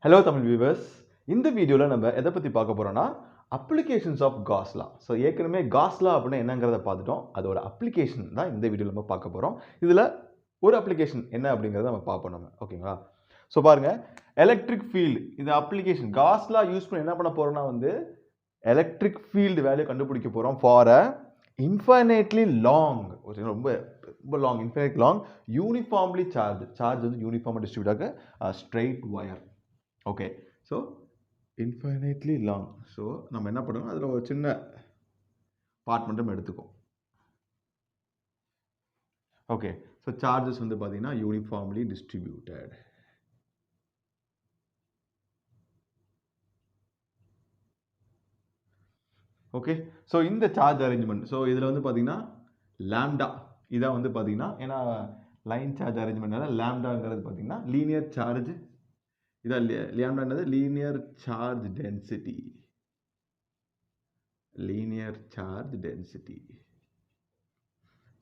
Hello Tamil viewers. இந்த வீடியோல நம்ம எதை பத்தி பார்க்க போறோம்னா applications of gas law. So ஏற்கனவே காஸ் லா அப்படின்னா என்னங்கிறத பார்த்துட்டோம். அதோட அப்ளிகேஷன் தான் இந்த வீடியோல நம்ம பார்க்க போறோம். இதுல ஒரு அப்ளிகேஷன் என்ன அப்படிங்கறத நம்ம பார்ப்போம் நம்ம. ஓகேங்களா? ஸோ பாருங்க எலக்ட்ரிக் ஃபீல்டு இந்த அப்ளிகேஷன் காஸ் லா யூஸ் பண்ணி என்ன பண்ண போறோம்னா வந்து எலக்ட்ரிக் ஃபீல்டு வேல்யூ கண்டுபிடிக்க போறோம் ஃபார் அ இன்ஃபைனைட்லி லாங் ரொம்ப ரொம்ப long infinite long uniformly charge வந்து யூனிஃபார்மாக டிஸ்ட்ரிபியூட் ஆக straight wire. Okay so infinitely long. So நம்ம என்ன பண்ணுவோம் அதில் ஒரு சின்ன பார்ட் மட்டும் எடுத்துக்கோம். ஓகே ஸோ சார்ஜஸ் வந்து பார்த்தீங்கன்னா யூனிஃபார்ம்லி டிஸ்ட்ரிபியூட்டட். ஓகே ஸோ இந்த சார்ஜ் அரேஞ்ச்மெண்ட் ஸோ இதில் வந்து பார்த்தீங்கன்னா லேம்டா இதான் வந்து பார்த்தீங்கன்னா ஏன்னா லைன் சார்ஜ் அரேஞ்ச்மெண்ட்னால லேம்டாங்கிறது பார்த்தீங்கன்னா லீனியர் சார்ஜ் இதான் லேம்டான்றது linear charge density. Linear charge density.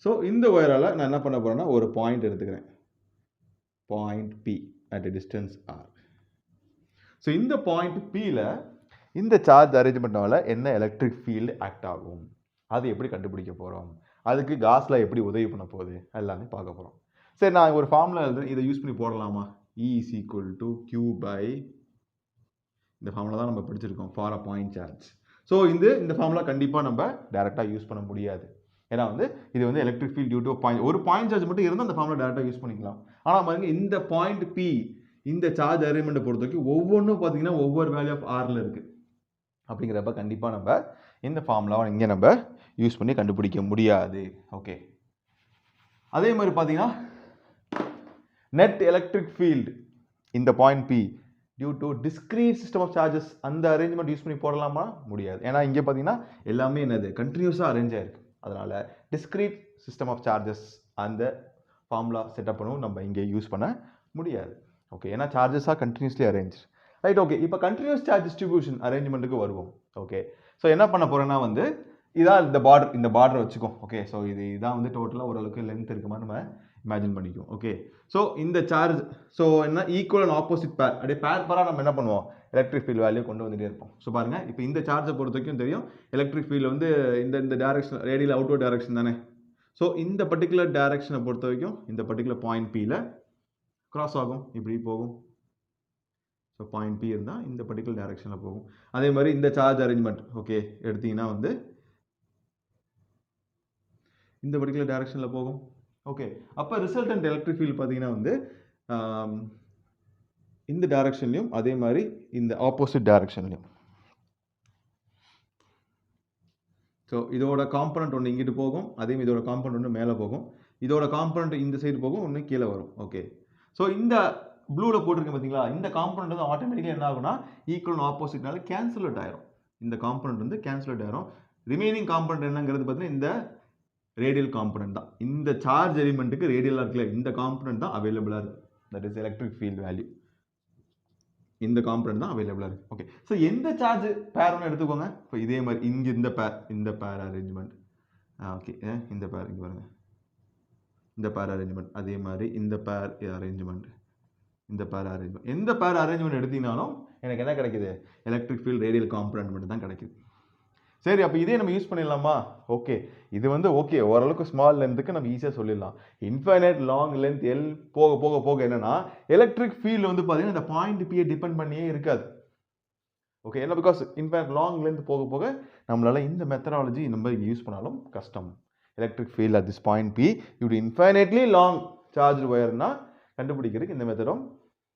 So இந்த ஒயரால் நான் என்ன பண்ண போகிறேன்னா ஒரு பாயிண்ட் எடுத்துக்கிறேன். Point P at a distance r. So இந்த பாயிண்ட் பியில் இந்த சார்ஜ் அரேஞ்ச்மெண்ட்னால என்ன எலக்ட்ரிக் ஃபீல்டு ஆக்ட் ஆகும் அது எப்படி கண்டுபிடிக்க போகிறோம், அதுக்கு காஸ்ல எப்படி உதவி பண்ண போகுது எல்லாமே பார்க்க போகிறோம். சரி நான் ஒரு ஃபார்முலா எழுதுறேன், இதை யூஸ் பண்ணி போடலாமா? E is equal to Q by இந்த ஃபார்முலா தான் நம்ம படிச்சிருக்கோம் for a point charge. So இந்த ஃபார்முலா கண்டிப்பாக நம்ம டைரெக்டாக யூஸ் பண்ண முடியாது. ஏன்னா வந்து இது வந்து electric field due to point ஒரு பாயிண்ட் சார்ஜ் மட்டும் இருந்தால் அந்த ஃபார்முலா டேரெக்டாக யூஸ் பண்ணிக்கலாம். ஆனால் பாருங்க இந்த பாயிண்ட் பி இந்த சார்ஜ் அரேஞ்ச்மெண்ட்டை பொறுத்த வரைக்கும் ஒவ்வொன்றும் பார்த்தீங்கன்னா ஒவ்வொரு வேல்யூ ஆஃப் ஆரில் இருக்குது. அப்படிங்கிறப்ப கண்டிப்பாக நம்ம இந்த ஃபார்முலாவை இங்கே நம்ம யூஸ் பண்ணி கண்டுபிடிக்க முடியாது. ஓகே அதே மாதிரி பார்த்தீங்கன்னா நெட் எலக்ட்ரிக் ஃபீல்டு இந்த point P due to discrete system of charges அந்த அரேஞ்ச்மெண்ட் யூஸ் பண்ணி போடலாமா? முடியாது. ஏன்னா இங்கே பார்த்தீங்கன்னா எல்லாமே என்னது கண்டினியூஸாக அரேஞ்ச் ஆயிருக்கு. அதனால் டிஸ்கிரீட் சிஸ்டம் ஆஃப் சார்ஜஸ் அந்த ஃபார்முலா செட்டப் பண்ணவும் நம்ம இங்கே யூஸ் பண்ண முடியாது. ஓகே ஏன்னா சார்ஜஸாக கண்டினியூஸ்லி அரேஞ்ச். ரைட் ஓகே இப்போ கண்டினியூஸ் சார்ஜ் டிஸ்ட்ரிபியூஷன் அரேஞ்ச்மெண்ட்டுக்கு வருவோம். ஓகே ஸோ என்ன பண்ண போகிறேன்னா வந்து இதான் இந்த பார்டர் வச்சுக்கோம். ஓகே ஸோ இதான் வந்து டோட்டலாக ஓரளவுக்கு லென்த் இருக்க மாதிரி நம்ம இமேஜின் பண்ணிக்குவோம். ஓகே ஸோ இந்த சார்ஜ் ஸோ என்ன ஈக்குவல் அண்ட் ஆப்போசிட் பேர் அப்படியே பேராக நம்ம என்ன பண்ணுவோம் எலக்ட்ரிக் ஃபீல்டு வேல்யூ கொண்டு வந்துட்டே இருப்போம். ஸோ பாருங்கள் இப்போ இந்த சார்ஜை பொறுத்த வரைக்கும் தெரியும் எலக்ட்ரிக் ஃபீல்டு வந்து இந்த டேரக்ஷன் ரேடியல் அவுட்வர்ட் டேரக்ஷன் தானே. ஸோ இந்த பர்டிகுலர் டேரக்ஷனை பொறுத்த வரைக்கும் இந்த பர்டிகுலர் பாயிண்ட் பியில் கிராஸ் ஆகும், இப்படி போகும். ஸோ பாயிண்ட் பி இருந்தால் இந்த பர்டிகுலர் டேரக்ஷனில் போகும். அதே மாதிரி இந்த சார்ஜ் அரேஞ்ச்மெண்ட் ஓகே எடுத்தீங்கன்னா வந்து இந்த பர்டிகுலர் டேரக்ஷனில் போகும். ஓகே அப்போ ரிசல்டன்ட் எலக்ட்ரிக் ஃபீல்டு பார்த்தீங்கன்னா வந்து இந்த டேரக்ஷன்லையும் அதே மாதிரி இந்த ஆப்போசிட் டேரக்ஷன்லையும். ஸோ இதோட காம்பனண்ட் ஒன்று இங்கிட்டு போகும், அதே மாதிரி இதோட காம்பனண்ட் ஒன்று மேலே போகும், இதோட காம்பனண்ட் இந்த சைடு போகும், ஒன்று கீழே வரும். ஓகே ஸோ இந்த ப்ளூவில் போட்டிருக்கேன் பார்த்தீங்களா, இந்த காம்பனண்ட் வந்து ஆட்டோமேட்டிக்காக என்ன ஆகும்னா ஈக்குவல் ஆப்போசிட்னால கேன்சல் அவுட் ஆயிரும். இந்த காம்பனண்ட் வந்து கேன்சல் அவுட் ஆயிரும். ரிமைனிங் காம்பனண்ட் என்னங்கிறது பார்த்தீங்கன்னா இந்த ரேடியல் காம்பனண்ட் தான். இந்த சார்ஜ் எலிமெண்ட்டுக்கு ரேடியலாக இருக்குல்ல இந்த காம்பனண்ட் தான் அவைலபிளாக இருக்குது. That is electric field value. இந்த காம்பனண்ட் தான் அவைலபிளாக இருக்குது. ஓகே ஸோ எந்த சார்ஜ் பேர் ஒன்று எடுத்துக்கோங்க. இப்போ இதே மாதிரி இங்கே இந்த பேர் அரேஞ்ச்மெண்ட். ஓகே இந்த பேர் இங்கே பாருங்க, இந்த பேர் அரேஞ்ச்மெண்ட். அதே மாதிரி இந்த பேர் அரேஞ்ச்மெண்ட், இந்த பேர் அரேஞ்ச்மெண்ட். எந்த பேர் அரேஞ்ச்மெண்ட் எடுத்தீங்கனாலும் எனக்கு என்ன கிடைக்குது எலக்ட்ரிக் ஃபீல்டு ரேடியல் காம்பனண்ட் மட்டும் தான் கிடைக்குது. சரி அப்போ இதே நம்ம யூஸ் பண்ணிடலாமா? ஓகே இது வந்து ஓகே ஓரளவுக்கு ஸ்மால் லென்த்துக்கு நம்ம ஈஸியாக சொல்லிடலாம். இன்ஃபைனைட் லாங் லென்த் எல் போக போக போக என்னன்னா எலக்ட்ரிக் ஃபீல்டு வந்து பார்த்தீங்கன்னா இந்த பாயிண்ட் பியை டிபெண்ட் பண்ணியே இருக்காது. ஓகே ஏன்னா பிகாஸ் இன்ஃபைனைட் லாங் லென்த் போக போக நம்மளால இந்த மெத்தடாலஜி நம்ம யூஸ் பண்ணாலும் கஷ்டம். Electric field at this point P இப்படி இன்ஃபைனைட்லி லாங் சார்ஜ் ஒயர்னா கண்டுபிடிக்கிறதுக்கு இந்த மெத்தடும்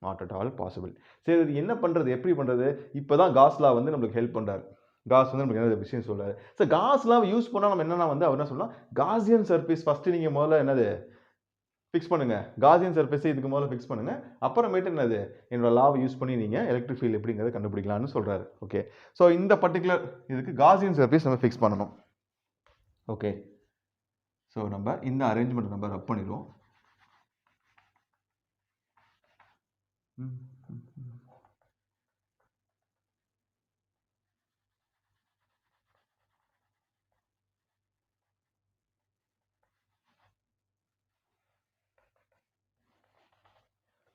நாட் அட் ஆல் பாசிபிள். சரி இது என்ன பண்ணுறது, எப்படி பண்ணுறது? இப்போ தான் காஸ் லா வந்து நம்மளுக்கு ஹெல்ப் பண்ணுறாரு. காஸ் வந்து நமக்கு என்ன விஷயம் சொல்றாரு. ஸோ காஸ்லாம் யூஸ் பண்ணால் நம்ம என்னன்னா வந்து அவர் என்ன சொல்லலாம், காசியன் சர்ஃபேஸ் ஃபஸ்ட்டு நீங்கள் முதல்ல என்னது ஃபிக்ஸ் பண்ணுங்க. காசியன் சர்ஃபேஸை இதுக்கு முதல்ல ஃபிக்ஸ் பண்ணுங்க, அப்புறமேட்டு என்னது என்னோட லாவை யூஸ் பண்ணி நீங்கள் எலக்ட்ரிக் ஃபீல்டு எப்படிங்கிறத கண்டுபிடிக்கலாம்னு சொல்றாரு. ஓகே ஸோ இந்த பர்டிகுலர் இதுக்கு காசியன் சர்ஃபேஸ் நம்ம ஃபிக்ஸ் பண்ணணும். ஓகே ஸோ நம்ம இந்த அரேஞ்ச்மெண்ட் நம்ம ரப் பண்ணிடுவோம்.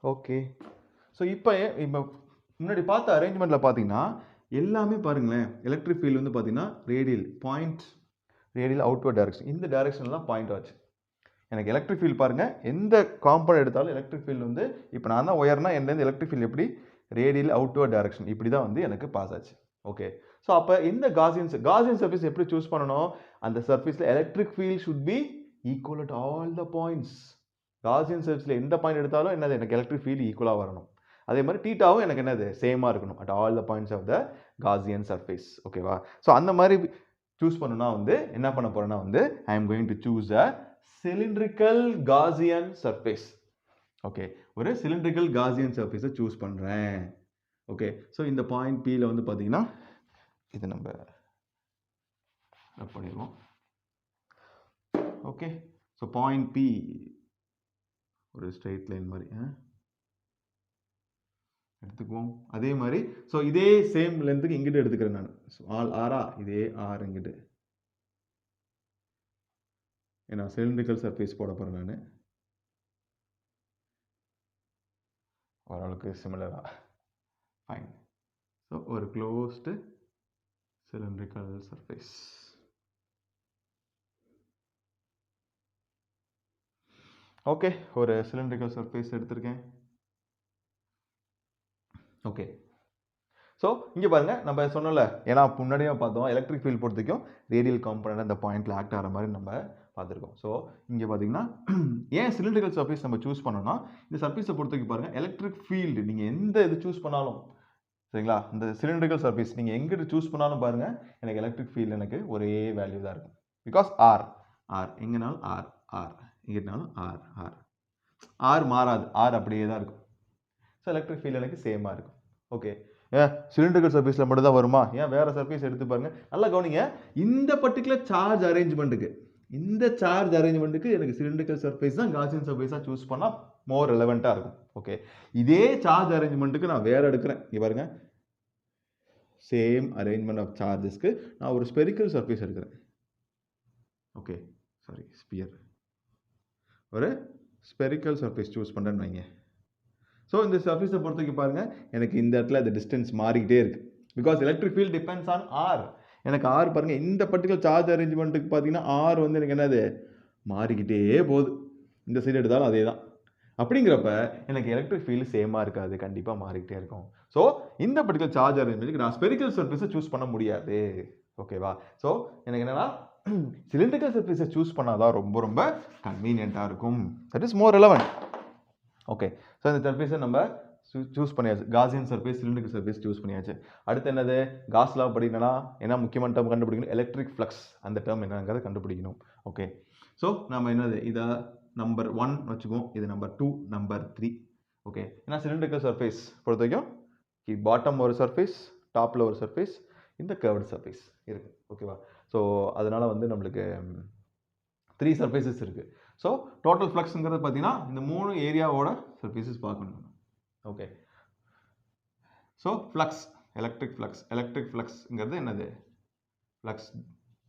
ஓகே ஸோ இப்போ முன்னாடி பார்த்த அரேஞ்ச்மெண்ட்டில் பார்த்தீங்கன்னா எல்லாமே பாருங்களேன், எலக்ட்ரிக் ஃபீல்டு வந்து பார்த்தீங்கன்னா ரேடியல் அவுட்வர்ட் டைரக்ஷன், இந்த டைரக்ஷனில் தான் பாயிண்ட் ஆச்சு. எனக்கு எலக்ட்ரிக் ஃபீல்டு பாருங்கள், எந்த காம்பவுண்ட் எடுத்தாலும் எலக்ட்ரிக் ஃபீல்டு வந்து இப்போ நான் தான் ஒயர்னா என்னது எலக்ட்ரிக் ஃபீல்டு எப்படி ரேடியல் அவுட்வர்ட் டைரக்ஷன் இப்படி தான் வந்து எனக்கு பாஸ் ஆச்சு. ஓகே, ஸோ அப்போ இந்த காசியன் சர்ஃபேஸ் எப்படி சூஸ் பண்ணணும்? அந்த சர்ஃபேஸில் electric field should be equal at all the points. Gaussian சர்ஃபேஸில் எந்த பாயிண்ட் எடுத்தாலும் என்னது எனக்கு எலக்ட்ரிக் ஃபீல்டு ஈக்குவலாக வரணும். அதே மாதிரி தீட்டாவும் எனக்கு என்னது சேமாக இருக்கணும் at all the points of the Gaussian surface. ஓகேவா? ஸோ அந்த மாதிரி சூஸ் பண்ணணும்னா வந்து என்ன பண்ண போறேன்னா வந்து I am going to choose a cylindrical Gaussian surface. Okay, ஒரு சிலிண்ட்ரிக்கல் காசியன் சர்ஃபேஸை சூஸ் பண்ணுறேன். ஓகே, ஸோ இந்த பாயிண்ட் பியில் வந்து பார்த்தீங்கன்னா இது நம்ம பண்ணிடுவோம். ஓகே, ஸோ பாயிண்ட் பி ஒரு ஸ்ட்ரெயிட் லைன் மாதிரி எடுத்துக்குவோம். அதே மாதிரி ஸோ இதே சேம் லென்த்துக்கு இங்கிட்டு எடுத்துக்கிறேன் நான். ஸோ ஆல் ஆரா இதே ஆர் இங்கிட்டு, ஏன்னா சிலிண்ட்ரிக்கல் சர்ஃபேஸ் போட போகிறேன் நான். ஓரளவுக்கு சிமிலரா ஃபைன். ஸோ ஒரு க்ளோஸ்டு சிலிண்ட்ரிக்கல் சர்ஃபேஸ். ஓகே, ஒரு சிலிண்ட்ரிக்கல் சர்ஃபேஸ் எடுத்திருக்கேன். ஓகே, ஸோ இங்கே பாருங்க, நம்ம சொன்னோம்ல, ஏன்னா முன்னாடியே பார்த்தோம் எலக்ட்ரிக் ஃபீல்ட் பொறுத்தவரைக்கும் ரேடியல் காம்பனண்ட் அந்த பாயிண்ட்ல ஆக்ட் ஆகிற மாதிரி நம்ம பார்த்துருக்கோம். ஸோ இங்கே பார்த்தீங்கன்னா ஏன் சிலிண்ட்ரிக்கல் சர்ஃபேஸ் நம்ம சூஸ் பண்ணோம்னா, இந்த சர்ஃபேஸை பொறுத்தவரைக்கும் பாருங்க எலக்ட்ரிக் ஃபீல்டு நீங்கள் எந்த இது சூஸ் பண்ணாலும் சரிங்களா, இந்த சிலிண்ட்ரிக்கல் சர்ஃபேஸ் நீங்கள் எங்கிட்ட சூஸ் பண்ணாலும் பாருங்க எனக்கு எலக்ட்ரிக் ஃபீல்டு எனக்கு ஒரே வேல்யூ தான் இருக்கும். பிகாஸ் ஆர் எங்கேனாலும் ஆர் எங்கிட்டனாலும் ஆர் மாறாது, ஆர் அப்படியே தான் இருக்கும். ஸோ எலக்ட்ரிக் ஃபீல்டு எனக்கு சேமாக இருக்கும். ஓகே, ஏன் சிலிண்ட்ரிக்கல் சர்ஃபேஸில் மட்டும் தான் வருமா? ஏன் வேறு சர்ஃபேஸ் எடுத்து பாருங்க. நல்லா கவனிங்க, இந்த பர்டிகுலர் சார்ஜ் அரேஞ்ச்மெண்ட்டுக்கு எனக்கு சிலிண்ட்ரிக்கல் சர்ஃபேஸ் தான் காசியன் சர்ஃபேஸாக சூஸ் பண்ணால் மோர் ரெலவெண்ட்டாக இருக்கும். ஓகே, இதே சார்ஜ் அரேஞ்ச்மெண்ட்டுக்கு நான் வேறு எடுக்கிறேன். இங்கே பாருங்க, சேம் அரேஞ்ச்மெண்ட் ஆஃப் சார்ஜஸ்க்கு நான் ஒரு ஸ்பெரிக்கல் சர்ஃபேஸ் எடுக்கிறேன். ஓகே, சாரி ஸ்பியர், ஒரு ஸ்பெரிக்கல் சர்ஃபேஸ் சூஸ் பண்ணுறேன்னு வைங்க. ஸோ இந்த சர்ஃபேஸை பொறுத்தவரைக்கும் பாருங்கள் எனக்கு இந்த இடத்துல இந்த டிஸ்டன்ஸ் மாறிக்கிட்டே இருக்குது. Because electric field depends on R. எனக்கு ஆர் பாருங்கள், இந்த பர்டிகுலர் சார்ஜ் அரேஞ்ச்மெண்ட்டுக்கு பார்த்தீங்கன்னா ஆர் வந்து எனக்கு என்னது மாறிக்கிட்டே போகுது. இந்த சைடு எடுத்தாலும் அதே தான். அப்படிங்கிறப்ப எனக்கு எலக்ட்ரிக் ஃபீல்டு சேமாக இருக்காது, கண்டிப்பாக மாறிக்கிட்டே இருக்கும். ஸோ இந்த பர்டிகுலர் சார்ஜ் அரேஞ்ச்மெண்ட்டுக்கு நான் ஸ்பெரிக்கல் சர்ஃபேஸை சூஸ் பண்ண முடியாது. ஓகேவா? ஸோ எனக்கு என்னன்னா சிலிண்ட்ரிக்கல் சர்ஃபேஸை சூஸ் பண்ணாதான் ரொம்ப ரொம்ப கன்வீனியண்ட்டாக இருக்கும். That is more relevant. Okay, so இந்த சர்ஃபேஸை நம்ம சூஸ் பண்ணியாச்சு. Gaussian surface, cylindrical surface choose பண்ணியாச்சு. அடுத்து என்னது? காஸ் லா படிக்கணும்னா என்ன முக்கியமான டேர்ம் கண்டுபிடிக்கணும்? எலக்ட்ரிக் ஃப்ளக்ஸ், அந்த டேர்ம் என்னங்கிறத கண்டுபிடிக்கணும். ஓகே, ஸோ நம்ம என்னது இதை நம்பர் 1 வச்சுக்குவோம், இது நம்பர் 2, நம்பர் 3. ஓகே, ஏன்னா சிலிண்ட்ரிக்கல் சர்ஃபேஸ் பொறுத்த வரைக்கும் பாட்டம் ஒரு சர்ஃபேஸ், டாப்பில் ஒரு சர்ஃபேஸ், இந்த கர்வ்டு சர்ஃபேஸ் இருக்குது. ஓகேவா? ஸோ அதனால் வந்து நம்மளுக்கு 3 சர்ஃபேசஸ் இருக்குது. ஸோ டோட்டல் ஃப்ளக்ஸுங்கிறது பார்த்தீங்கன்னா இந்த 3 ஏரியாவோட சர்ஃபேசஸ் பார்க்கணும். ஓகே, ஸோ ஃப்ளக்ஸ், எலக்ட்ரிக் ஃப்ளக்ஸுங்கிறது என்னது? ஃப்ளக்ஸ்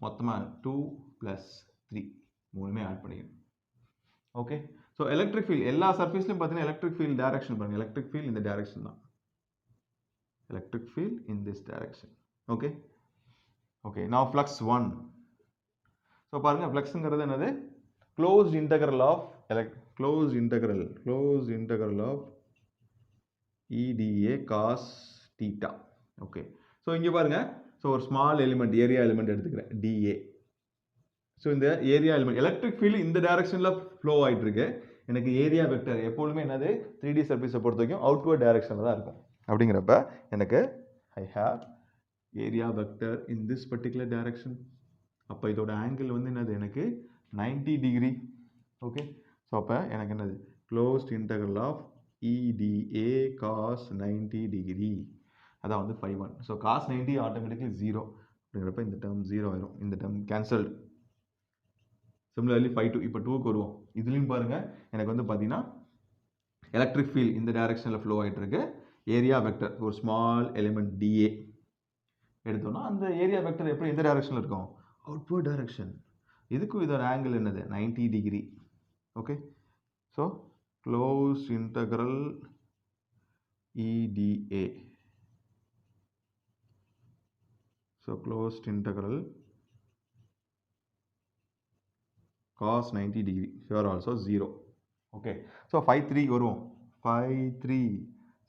மொத்தமாக 2 + 3 மூணுமே ஆட் பண்ணிக்கணும். ஓகே, ஸோ எலக்ட்ரிக் ஃபீல்ட் எல்லா சர்ஃபேஸ்லையும் பார்த்தீங்கன்னா எலக்ட்ரிக் ஃபீல்ட் டைரக்ஷன் பாருங்கள். எலக்ட்ரிக் ஃபீல்ட் இந்த டைரக்ஷன் தான், electric field in this direction. Okay, okay, நான் ஃப்ளக்ஸ் 1. ஸோ பாருங்கள், ஃப்ளக்ஸுங்கிறது என்னது? closed integral of EDA cos theta. Okay, so இங்கே பாருங்க, ஸோ ஒரு ஸ்மால் எலிமெண்ட், ஏரியா எலிமெண்ட் எடுத்துக்கிறேன் DA. ஸோ இந்த ஏரியா எலிமெண்ட் எலக்ட்ரிக் ஃபீல்டு இந்த டைரக்ஷனில் ஃப்ளோ ஆகிட்டு இருக்கு. எனக்கு ஏரியா வெக்டர் எப்பொழுதுமே என்னது 3D சர்ஃபேஸை பொறுத்த வரைக்கும் அவுட்வர்ட் டைரக்ஷனில் தான் இருக்கும். அப்படிங்கிறப்ப எனக்கு I have area vector in this particular direction. அப்போ இதோட ஆங்கிள் வந்து என்னது? எனக்கு 90 டிகிரி. ஓகே, ஸோ அப்போ எனக்கு என்னது? Closed integral of EDA cos 90 degree, அதான் வந்து ∅1. So cos 90 automatically 0. அப்படிங்கிறப்ப இந்த டேர்ம் 0 ஆயிரும், இந்த டேர்ம் கேன்சல்டு. சிமிலர்லி ∅2, இப்போ 2க்கு வருவோம். இதுலேயும் பாருங்கள் எனக்கு வந்து பார்த்தீங்கன்னா எலக்ட்ரிக் ஃபீல்ட் இந்த டைரக்ஷனில் ஃப்ளோ ஆகிட்டு இருக்கு. ஏரியா வெக்டர் ஒரு ஸ்மால் எலிமெண்ட் DA எடுத்தோம்னா அந்த ஏரியா வெக்டர் எப்படி எந்த டைரக்ஷனில் இருக்கும்? Outward direction. இதுக்கும் இதோட ஆங்கிள் என்னது? 90 degree. Okay, so close integral EDA so closed integral cos 90 degree here also 0. Okay, so 5 3 வரும் 5 3.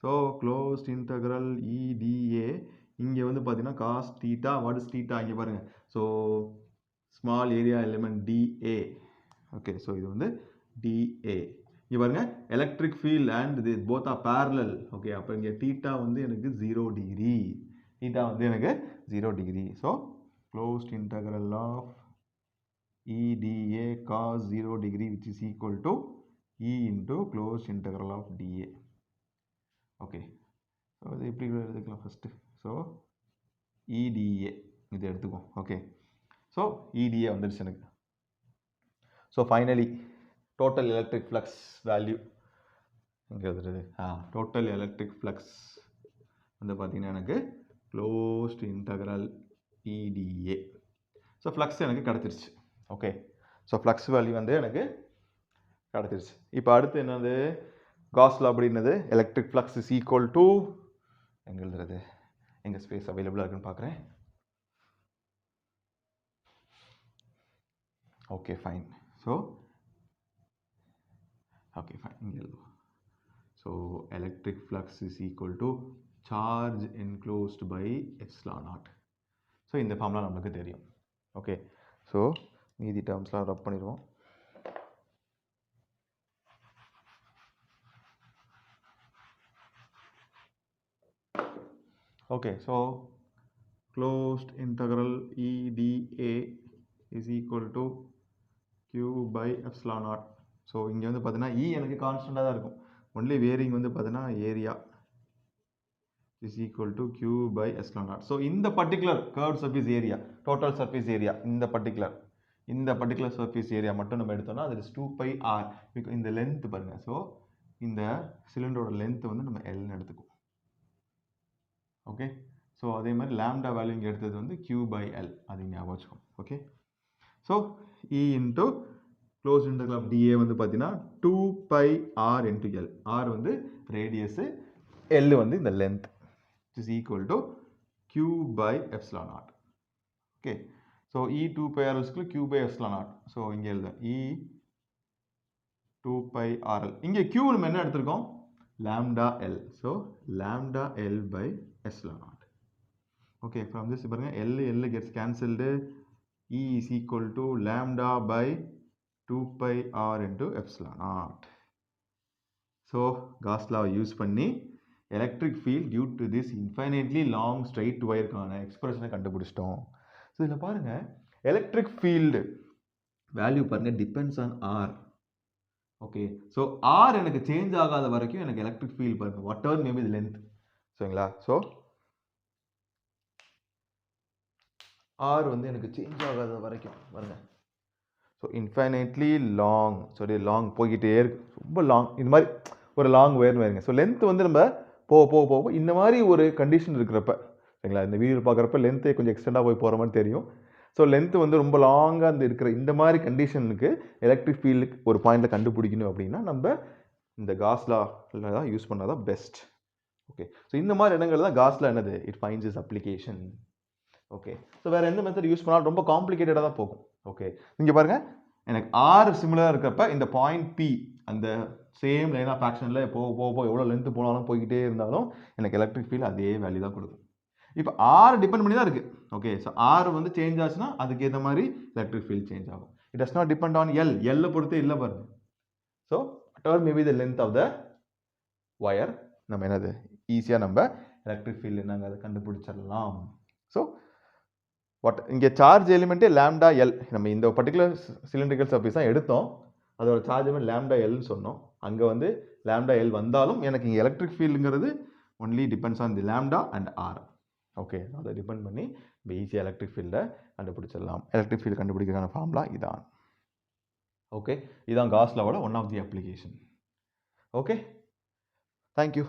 so closed integral EDA இங்கே வந்து பார்த்தீங்கன்னா cos theta, what is theta இங்கே பாருங்க, so small area element DA. okay, so இது வந்து DA. இங்கே பாருங்க electric field and this both are parallel. okay, அப்போ இங்கே theta வந்து எனக்கு 0 degree, theta வந்து எனக்கு 0 degree. so closed integral of EDA cos 0 degree which is equal to E into closed integral of DA. okay, so இது எப்படி எடுத்துக்கலாம் first, so EDA இது எடுத்துக்கோம். okay, so EDA வந்துருச்சு எனக்கு. so finally total electric flux value இங்க வருது, total electric flux வந்து பார்த்தீங்கன்னா எனக்கு closed integral EDA. so flux எனக்கு கிடைச்சிருச்சு. ஓகே, ஸோ ஃப்ளக்ஸ் வேல்யூ வந்து எனக்கு கிடச்சிருச்சு. இப்போ அடுத்து என்னது, காஸ் லா அப்படின்னது electric flux is equal to, எங்கே எழுதுறது, எங்கே ஸ்பேஸ் அவைலபிளாக இருக்குன்னு பார்க்குறேன். Okay fine, so okay fine இங்கே எழுதுவோம். So electric flux is equal to charge enclosed by epsilon naught. So இந்த ஃபார்ம்லாம் நம்மளுக்கு தெரியும். ஓகே, ஸோ மீதி டேர்ம்ஸ்லாம் ரப் பண்ணிடுவோம். Okay, so closed integral EDA is equal to Q pi epsilon naught. So இங்கே வந்து பார்த்தீங்கன்னா E எனக்கு கான்ஸ்டண்ட்டாக தான் இருக்கும், ஒன்லி வேரிங் வந்து பார்த்தீங்கன்னா area is equal to Q by epsilon naught. So இந்த particular curved surface area, total surface area, இந்த particular surface area மட்டும் நம்ம எடுத்தோம்னா அது is 2 pi r. இந்த length பாருங்க, ஸோ இந்த சிலிண்டரோட length வந்து நம்ம L எடுத்துக்குவோம். ஓகே, ஸோ அதே மாதிரி லாம்டா வேல்யூ இங்கே எடுத்தது வந்து Q by L, அது ஞாபகம் வச்சுக்கோம். Okay, so E into closed integral of DA வந்து பார்த்தீங்கன்னா 2 pi r into L. R வந்து ரேடியஸ், L வந்து இந்த length, is equal to Q by epsilon naught. okay, so E 2 pi r is equal to Q by epsilon naught. so இங்க எழுத E 2 pi RL, இங்க Q நம்ம என்ன எடுத்திருக்கோம், lambda L, so lambda L by epsilon naught. okay, from this பாருங்க L gets cancelled, E is equal to lambda by 2 pi r into epsilon naught. so Gauss law use பண்ணி electric field due to this infinitely long straight wire கான எக்ஸ்பிரஷனை கண்டுபிடிச்சிட்டோம். So இதில் பாருங்க electric field value பாருங்க depends on R. Okay, so R எனக்கு change ஆகாத வரைக்கும் எனக்கு எலக்ட்ரிக் ஃபீல்டு பாருங்க what ever maybe the length. சரிங்களா, ஸோ R வந்து எனக்கு சேஞ்ச் ஆகாத வரைக்கும் பாருங்க, so infinitely long, sorry long போய்கிட்டே இருக்கு, ரொம்ப லாங், இந்த மாதிரி ஒரு லாங் ஒயர்னு வருங்க. ஸோ லென்த் வந்து நம்ம போக இந்த மாதிரி ஒரு கண்டிஷன் இருக்கிறப்ப, சரிங்களா, இந்த வீடியோ பார்க்குறப்ப லென்த்து கொஞ்சம் எக்ஸ்டெண்டாக போகிற மாதிரி தெரியும். ஸோ லென்த்து வந்து ரொம்ப லாங்காக அந்த இருக்கிற இந்த மாதிரி கண்டிஷனுக்கு எலக்ட்ரிக் ஃபீல்டுக்கு ஒரு பாயிண்டில் கண்டுபிடிக்கணும் அப்படின்னா நம்ம இந்த காஸ் லாவில் தான் யூஸ் பண்ணால் தான் பெஸ்ட். ஓகே, ஸோ இந்த மாதிரி இடங்கள் தான் காஸ் லா என்னது, it finds is application. Okay, so வேறு எந்த மெத்தட் யூஸ் பண்ணாலும் ரொம்ப காம்ப்ளிகேட்டடாக தான் போகும். ஓகே, இங்கே பாருங்கள் எனக்கு R சிமிலராக இருக்கிறப்ப இந்த பாயிண்ட் P அந்த சேம் லைன் ஆஃப் ஆக்ஷனில் போக எவ்வளோ லென்த்து போனாலும் போய்கிட்டே இருந்தாலும் எனக்கு எலக்ட்ரிக் ஃபீல்டு அதே வேல்யூ தான் கொடுக்கும். இப்போ R டிபெண்ட் பண்ணி தான் இருக்குது. ஓகே, ஸோ R வந்து சேஞ்ச் ஆச்சுன்னா அதுக்கு ஏற்ற மாதிரி எலக்ட்ரிக் ஃபீல்டு சேஞ்ச் ஆகும். It does not depend on L பொறுத்து இல்லை பாருங்க. So whatever may be the length of the wire, நம்ம என்னது ஈஸியாக நம்ம எலக்ட்ரிக் ஃபீல்டு என்னங்க அதை கண்டுபிடிச்சிடலாம். ஸோ இங்கே சார்ஜ் எலிமெண்ட்டே லாம்டா L, நம்ம இந்த பர்டிகுலர் சிலிண்ட்ரிக்கல் சர்ஃபேஸ் தான் எடுத்தோம், அதோட சார்ஜ் எலிமெண்ட் லாம்டா Lன்னு சொன்னோம். அங்கே வந்து லாம்டா L வந்தாலும் எனக்கு இங்கே எலக்ட்ரிக் ஃபீல்டுங்கிறது only depends on the lambda and R. Okay, அதை டிபெண்ட் பண்ணி நம்ம ஈஸியாக எலக்ட்ரிக் ஃபீல்டை கண்டுபிடிச்சிடலாம். எலக்ட்ரிக் ஃபீல்டு கண்டுபிடிக்கிறதுக்கான ஃபார்முலா இதான். ஓகே, இதான் காஸ் லாவோட one of the application. Okay, thank you.